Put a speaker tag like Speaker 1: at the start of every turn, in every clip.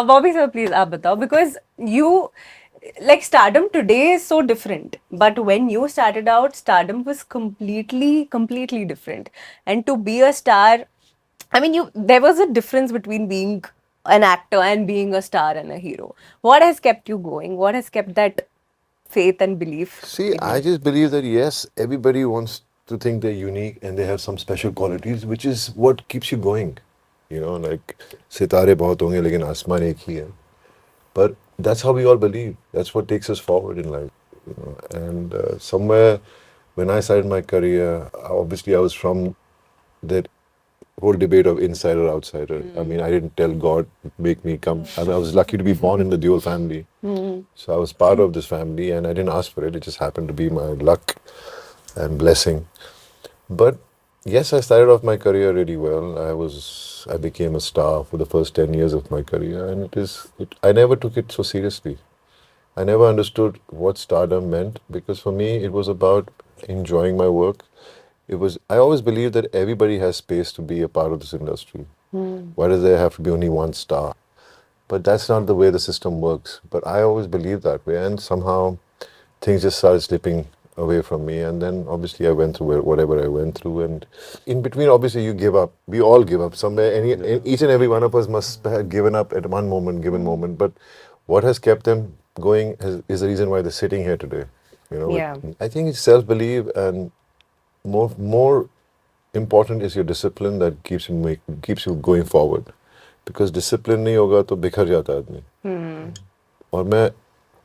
Speaker 1: Bobby sir, please आप बताओ, because you, like, stardom today is so different, but when you started out, stardom was completely different. And to be a star, I mean, there was a difference between being an actor and being a star and a hero. What has kept you going? What has kept that faith and belief
Speaker 2: See,
Speaker 1: in
Speaker 2: I
Speaker 1: you?
Speaker 2: just believe that yes, everybody wants to think they're unique and they have some special qualities, which is what keeps you going. You know, like सितारे बहुत होंगे लेकिन आसमान एक ही है. But that's how we all believe. That's what takes us forward in life. You know, and somewhere when I started my career, obviously I was from that whole debate of insider outsider. I mean, I didn't tell God make me come. I mean, I was lucky to be born in the dual family, so I was part of this family, and I didn't ask for it. It just happened to be my luck and blessing. But yes, I started off my career really well. I became a star for the first 10 years of my career, and I never took it so seriously. I never understood what stardom meant because for me it was about enjoying my work. I always believed that everybody has space to be a part of this industry. Why does there have to be only one star? But that's not the way the system works. But I always believed that way, and somehow things just started slipping away from me. And then obviously I went through whatever I went through, and in between, obviously you give up. We all give up somewhere. Each and every one of us must have given up at one moment, given moment. But what has kept them going is the reason why they're sitting here today. You know,
Speaker 1: Yeah.
Speaker 2: I think it's self-belief, and more important is your discipline that keeps you going forward. Because discipline नहीं होगा तो बिखर जाता है आदमी. और मैं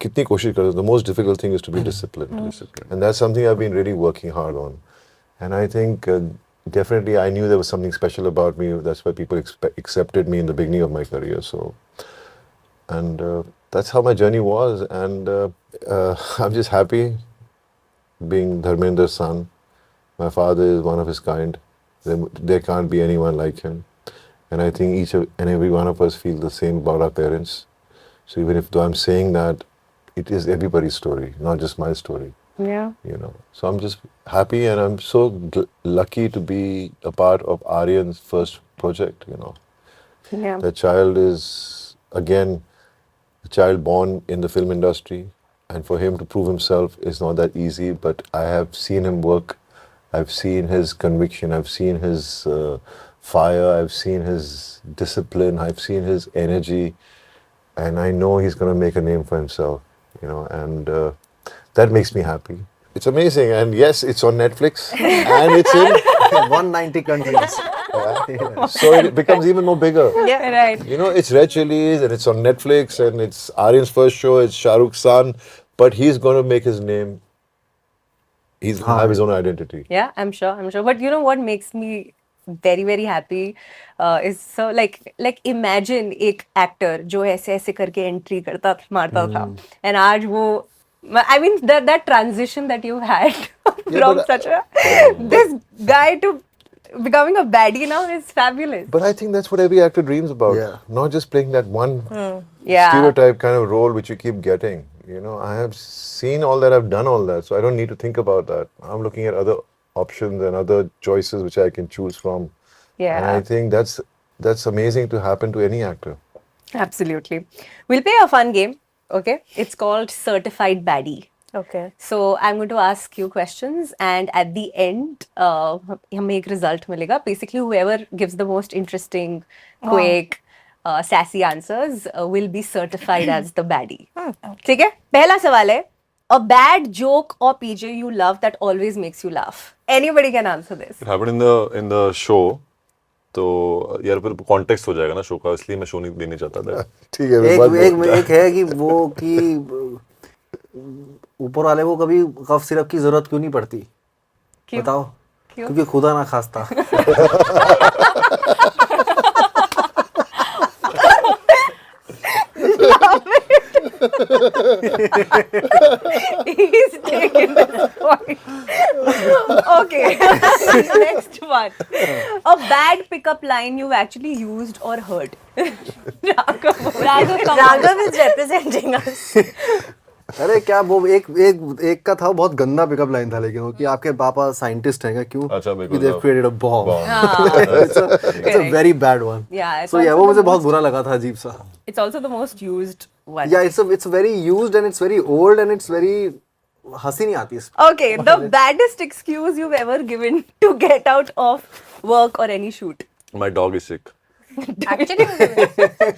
Speaker 2: कितनी कोशिश करता हूँ. The most difficult thing is to be disciplined. And that's something I've been really working hard on. And I think definitely I knew there was something special about me. That's why people accepted me in the beginning of my career. So, and that's how my journey was. And I'm just happy being Dharmendra's son. My father is one of his kind. There can't be anyone like him. And I think each and every one of us feel the same about our parents. So even though I'm saying that, it is everybody's story, not just my story.
Speaker 1: Yeah.
Speaker 2: You know, so I'm just happy, and I'm so lucky to be a part of Aryan's first project. You know,
Speaker 1: Yeah.
Speaker 2: the child is again a child born in the film industry, and for him to prove himself is not that easy. But I have seen him work. I've seen his conviction. I've seen his fire. I've seen his discipline. I've seen his energy, and I know he's going to make a name for himself. You know, and that makes me happy. It's amazing, and yes, it's on Netflix, and it's in
Speaker 3: 190 countries.
Speaker 2: so it becomes even more bigger.
Speaker 1: Yeah. Right.
Speaker 2: You know, it's Red Chillies, and it's on Netflix, and it's Aryan's first show. It's Shah Rukh's son, but he's going to make his name. He's going to have his own identity.
Speaker 1: Yeah, I'm sure. But you know what makes me very happy is, so like imagine एक actor जो ऐसे करके entry मारता था, and आज वो, I mean that transition that you had from
Speaker 2: but,
Speaker 1: such a this guy to becoming a baddie now is fabulous.
Speaker 2: But I think that's what every actor dreams about.
Speaker 3: Yeah.
Speaker 2: Not just playing that one
Speaker 1: Yeah.
Speaker 2: stereotype kind of role which you keep getting. You know, I have seen all that, I've done all that, so I don't need to think about that. I'm looking at other options and other choices which I can choose from.
Speaker 1: Yeah.
Speaker 2: And I think that's amazing to happen to any actor.
Speaker 1: Absolutely. We'll play a fun game. Okay, it's called Certified Baddie.
Speaker 4: Okay.
Speaker 1: So I'm going to ask you questions, and at the end, हमें एक result मिलेगा. Basically, whoever gives the most interesting, quick, sassy answers will be certified as the baddie. ठीक है? पहला सवाल है, a bad joke or PJ you love that always makes you laugh. Anybody can answer this.
Speaker 5: It happened in the show. तो यार फिर context हो जाएगा ना शो का, इसलिए मैं शो नहीं देने चाहता था.
Speaker 2: ठीक है.
Speaker 3: एक है कि वो कि ऊपर वाले को कभी कफ सिरप की जरूरत क्यों नहीं पड़ती?
Speaker 1: क्यों?
Speaker 3: बताओ.
Speaker 1: क्यों?
Speaker 3: क्योंकि खुदा ना खास्ता.
Speaker 1: He's taking this point. Okay. Next one. A bad pickup line you've actually used or heard. Raghav
Speaker 4: Raghav is representing us.
Speaker 3: अरे क्या वो एक का था, वो बहुत गंदा पिकअप लाइन था, लेकिन वो कि आपके पापा साइंटिस्ट हैं क्या, क्यों?
Speaker 5: अच्छा, because
Speaker 3: they
Speaker 5: of-
Speaker 3: created a bomb.
Speaker 1: हाँ,
Speaker 3: It's a very bad one.
Speaker 1: Yeah, it's
Speaker 3: So yeah,
Speaker 1: also
Speaker 3: वो
Speaker 1: the
Speaker 3: मुझे बहुत
Speaker 1: most-
Speaker 3: बुरा लगा था, अजीब सा.
Speaker 1: It's also the most used one.
Speaker 3: Yeah, it's very used and it's very old and it's very हंसी नहीं आती इस.
Speaker 1: Okay, the baddest excuse you've ever given to get out of work or any shoot.
Speaker 5: My dog is sick.
Speaker 4: Actually,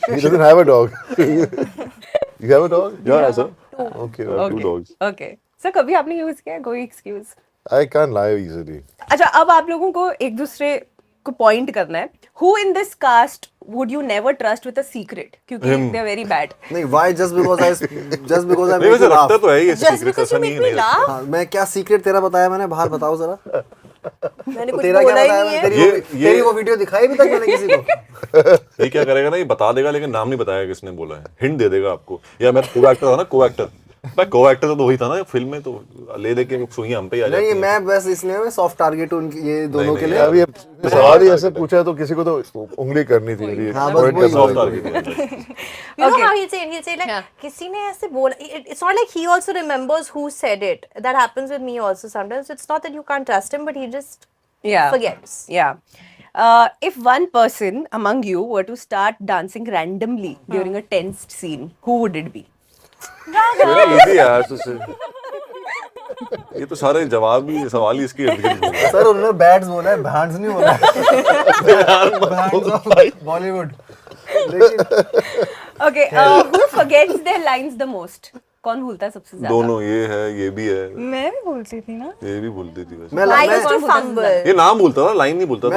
Speaker 2: He doesn't have a dog. You have a dog?
Speaker 5: Yeah, sir.
Speaker 2: Okay.
Speaker 5: I have 2 dogs.
Speaker 1: Okay. So कभी आपने use किया है कोई excuse?
Speaker 2: I can't lie easily.
Speaker 1: अच्छा, अब आप लोगों को एक दूसरे को पॉइंट करना है. Who in this cast would you never trust with a secret? क्योंकि they're very bad.
Speaker 3: नहीं, why just because I
Speaker 5: नहीं
Speaker 3: make
Speaker 5: वैसे
Speaker 3: you
Speaker 5: रखता
Speaker 3: laugh.
Speaker 5: तो है ये
Speaker 4: just
Speaker 5: सीक्रेट
Speaker 4: because
Speaker 5: ऐसा
Speaker 4: you
Speaker 5: नहीं
Speaker 4: make me
Speaker 5: है
Speaker 4: laugh.
Speaker 3: हाँ, मैं क्या सीक्रेट तेरा बताया मैंने, बाहर बताओ जरा.
Speaker 4: मैंने कुछ
Speaker 3: तेरा क्या
Speaker 4: बोला ही
Speaker 3: बताया
Speaker 4: नहीं
Speaker 3: मैंने?
Speaker 4: है.
Speaker 3: तेरी वो वीडियो दिखाई भी तक मैंने किसी को.
Speaker 5: ये क्या करेगा ना, ये बता देगा लेकिन नाम नहीं बताएगा किसने बोला है, हिंट दे देगा आपको. या मैं को एक्टर था ना, को एक्टर, मैं को एक्टर तो वही था ना फिल्म में, तो ले लेके सुई हम पे ही आ जाती
Speaker 3: नहीं,
Speaker 5: है.
Speaker 3: मैं बस इसलिए मैं सॉफ्ट टारगेट हूँ उनकी ये दोनों के लिए.
Speaker 2: अब ये सवाल ही ऐसे पूछा है तो किसी को तो उंगली करनी थी मेरी.
Speaker 3: हाँ, बस
Speaker 2: point
Speaker 3: वही,
Speaker 2: करना
Speaker 5: Soft
Speaker 2: था.
Speaker 5: target है.
Speaker 4: You know
Speaker 1: Okay.
Speaker 4: how he'll say like किसी ने ऐसे बोला. It's not like he also remembers who said it. That happens with me also sometimes. It's not that you can't trust him, but he just
Speaker 1: Yeah.
Speaker 4: forgets.
Speaker 1: Yeah. If one person among you were to start dancing randomly during a tensed scene, who would it be?
Speaker 5: Very easy यार तुझसे. ये तो सारे जवाब ही सवाल ही इसके इर्द गिर्द होंगे.
Speaker 3: सर उन्होंने बैड्स बोला है, बैंड्स नहीं बोला है. Bollywood.
Speaker 1: Okay. Who forgets their lines the most? कौन भूलता है सबसे ज्यादा?
Speaker 5: दोनों, ये है ये भी है,
Speaker 1: मैं भी भूलती थी ना.
Speaker 5: ये भी भूलती थी वैसे.
Speaker 3: मैं
Speaker 4: I used to
Speaker 1: कौन बोलता है
Speaker 4: fumble.
Speaker 5: ये नाम भूलता था, लाइन नहीं भूलता था.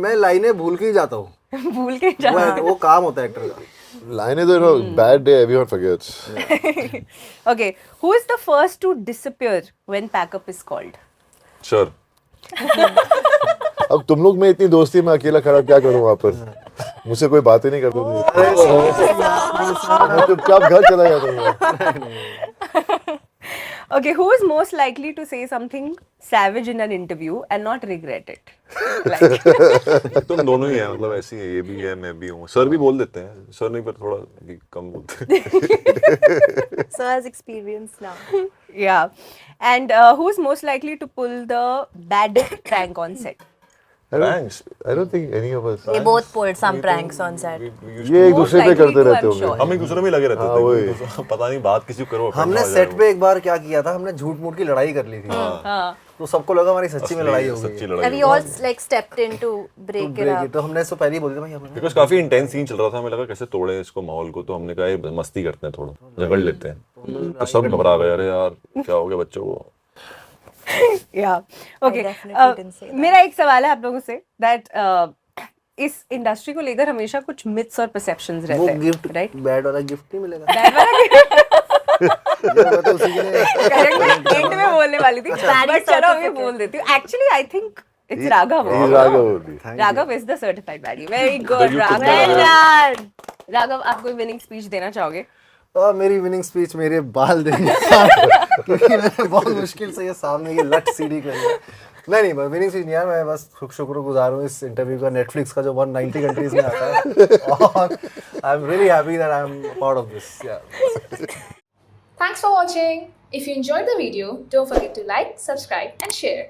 Speaker 3: मैं लाइनें भूल के ही जाता हूँ.
Speaker 1: भूल के जा.
Speaker 3: वो काम होता है एक्टर का.
Speaker 2: Line is a bad day, everyone forgets.
Speaker 1: Okay. Who is the first to disappear when pack-up is called?
Speaker 5: Sure.
Speaker 2: अब तुम लोग में इतनी दोस्ती है, मैं अकेला खड़ा क्या करूं वहाँ पर? मुझसे कोई बातें नहीं करते थे. मैं चुपचाप घर चला जाता हूँ.
Speaker 1: Okay, who is most likely to say something savage in an interview and not regret it? Like,
Speaker 5: तुम दोनों ही हैं, मतलब ऐसी है, ये भी है, मैं भी हूँ. सर भी बोल देते हैं, सर नहीं पर थोड़ा भी कम बोलते हैं.
Speaker 4: Sir has experience now.
Speaker 1: yeah. And who is most likely to pull the baddest prank on set?
Speaker 5: Thanks.
Speaker 2: I don't think any of us.
Speaker 4: They both pulled some pranks on set.
Speaker 2: ये एक दूसरे पे
Speaker 1: likely
Speaker 2: करते
Speaker 1: to,
Speaker 2: रहते
Speaker 1: I'm
Speaker 2: होंगे.
Speaker 1: sure.
Speaker 5: हम एक दूसरे में लगे रहते
Speaker 2: हाँ,
Speaker 5: थे.
Speaker 2: वही.
Speaker 5: एक दूसरे- पता नहीं बात किसी को करो.
Speaker 3: हमने सेट पे एक बार क्या किया था, हमने झूठ मूठ की लड़ाई कर ली थी.
Speaker 1: हाँ.
Speaker 3: तो सबको लगा हमारी सच्ची में लड़ाई हो गई.
Speaker 5: सच्ची
Speaker 4: And
Speaker 5: लड़ाई.
Speaker 4: we all like stepped in to break it
Speaker 3: break
Speaker 4: up.
Speaker 3: तो हमने इसको पहले ही बोल दिया भाई हमने.
Speaker 5: बिकॉज काफी इंटेंस सीन चल रहा था, हमें लगा कैसे तोड़े इसको माहौल को, तो हमने कहा ये मस्ती करते हैं, थोड़ा झगड़ लेते हैं. तो सब घबरा गए, अरे यार क्या हो गया बच्चों को.
Speaker 1: Yeah. Okay.
Speaker 4: definitely didn't say that.
Speaker 1: मेरा एक सवाल है आप लोगों से that इस इंडस्ट्री को लेकर हमेशा कुछ मिथ्स और परसेप्शंस
Speaker 3: वो
Speaker 1: रहते हैं,
Speaker 3: गिफ्ट
Speaker 1: राइट?
Speaker 3: बैड वाला गिफ्ट नहीं मिलेगा.
Speaker 1: Bad वाला
Speaker 3: मैं तो उसी के लिए.
Speaker 1: correct एंड में बोलने वाली थी,
Speaker 4: Bad
Speaker 1: बट चलो अभी
Speaker 4: certificate.
Speaker 1: बोल देती हूँ. Actually, I think it's Raghav.
Speaker 2: He's Raghav only.
Speaker 1: Raghav is the certified baddie. Very good,
Speaker 5: you took
Speaker 1: Raghav.
Speaker 5: that.
Speaker 1: Raghav, आप कोई विनिंग स्पीच देना चाहोगे?
Speaker 3: और मेरी विनिंग स्पीच मेरे बाल देंगे क्योंकि मैंने बहुत मुश्किल से ये सामने ये लट सीढ़ी कर लिया. नहीं विनिंग स्पीच नहीं यार, मैं बस शुक्रगुजार हूँ इस इंटरव्यू का. नेटफ्लिक्स का जो 190 कंट्रीज में आता है, और I am really happy that I am part of this.
Speaker 6: Thanks for watching. If you enjoyed the video, don't forget to like, subscribe and share.